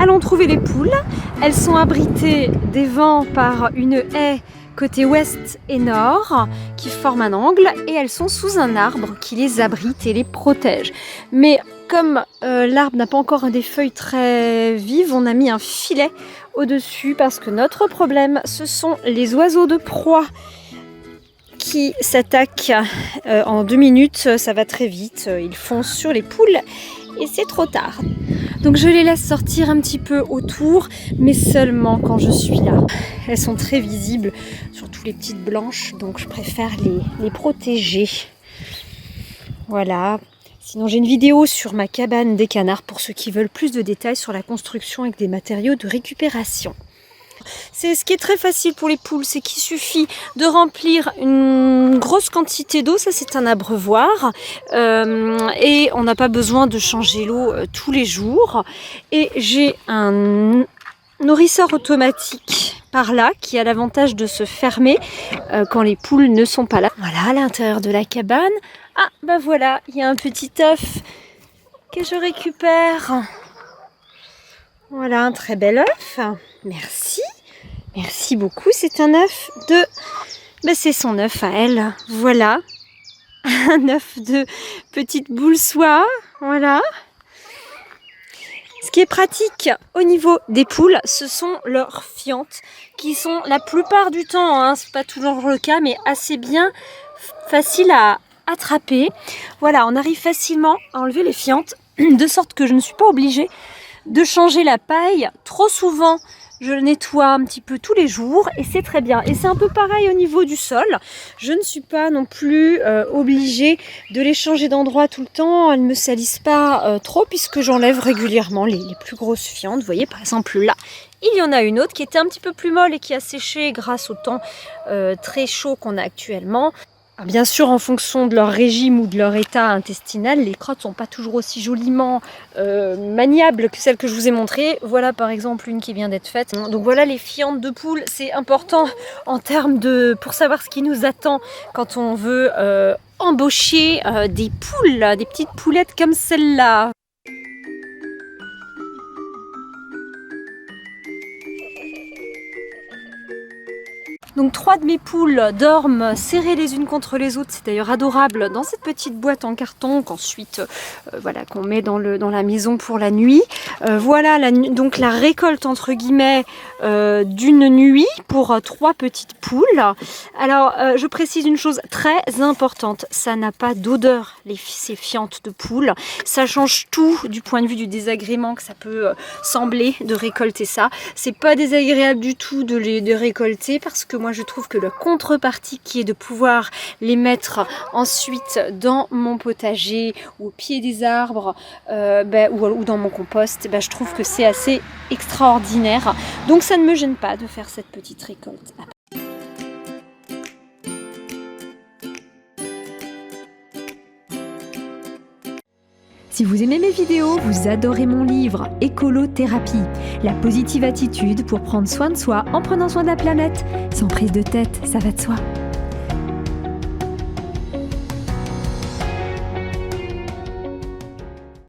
Allons trouver les poules. Elles sont abritées des vents par une haie côté ouest et nord qui forme un angle et elles sont sous un arbre qui les abrite et les protège. Mais comme l'arbre n'a pas encore des feuilles très vives, on a mis un filet au-dessus parce que notre problème, ce sont les oiseaux de proie qui s'attaquent en 2 minutes. Ça va très vite, ils foncent sur les poules et c'est trop tard. Donc je les laisse sortir un petit peu autour, mais seulement quand je suis là. Elles sont très visibles, surtout les petites blanches, donc je préfère les protéger. Voilà. Sinon j'ai une vidéo sur ma cabane des canards pour ceux qui veulent plus de détails sur la construction avec des matériaux de récupération. C'est ce qui est très facile pour les poules, c'est qu'il suffit de remplir une grosse quantité d'eau, ça c'est un abreuvoir, et on n'a pas besoin de changer l'eau tous les jours. Et j'ai un nourrisseur automatique par là qui a l'avantage de se fermer quand les poules ne sont pas là. Voilà, à l'intérieur de la cabane, ah bah voilà, il y a un petit œuf que je récupère. Voilà, un très bel œuf. Merci. Merci beaucoup. C'est un œuf de... Ben, c'est son œuf à elle. Voilà. Un œuf de petite boule soie. Voilà. Ce qui est pratique au niveau des poules, ce sont leurs fientes qui sont la plupart du temps, hein, c'est pas toujours le cas, mais assez bien faciles à attraper. Voilà, on arrive facilement à enlever les fientes de sorte que je ne suis pas obligée de changer la paille trop souvent. Je le nettoie un petit peu tous les jours et c'est très bien. Et c'est un peu pareil au niveau du sol. Je ne suis pas non plus obligée de les changer d'endroit tout le temps. Elles ne me salissent pas trop puisque j'enlève régulièrement les plus grosses fientes. Vous voyez par exemple là, il y en a une autre qui était un petit peu plus molle et qui a séché grâce au temps très chaud qu'on a actuellement. Bien sûr, en fonction de leur régime ou de leur état intestinal, les crottes ne sont pas toujours aussi joliment maniables que celles que je vous ai montrées. Voilà par exemple une qui vient d'être faite. Donc voilà les fientes de poules, c'est important en termes de... pour savoir ce qui nous attend quand on veut embaucher des poules, des petites poulettes comme celle-là. Donc 3 de mes poules dorment serrées les unes contre les autres, c'est d'ailleurs adorable, dans cette petite boîte en carton qu'ensuite voilà, qu'on met dans la maison pour la nuit. Voilà donc la récolte entre guillemets d'une nuit pour 3 petites poules. Alors je précise une chose très importante, ça n'a pas d'odeur ces fientes de poules. Ça change tout du point de vue du désagrément que ça peut sembler de récolter ça. C'est pas désagréable du tout de les récolter parce que moi je trouve que la contrepartie qui est de pouvoir les mettre ensuite dans mon potager ou au pied des arbres ou dans mon compost, je trouve que c'est assez extraordinaire. Donc ça ne me gêne pas de faire cette petite récolte. Si vous aimez mes vidéos, vous adorez mon livre Écolothérapie, la positive attitude pour prendre soin de soi en prenant soin de la planète. Sans prise de tête, ça va de soi.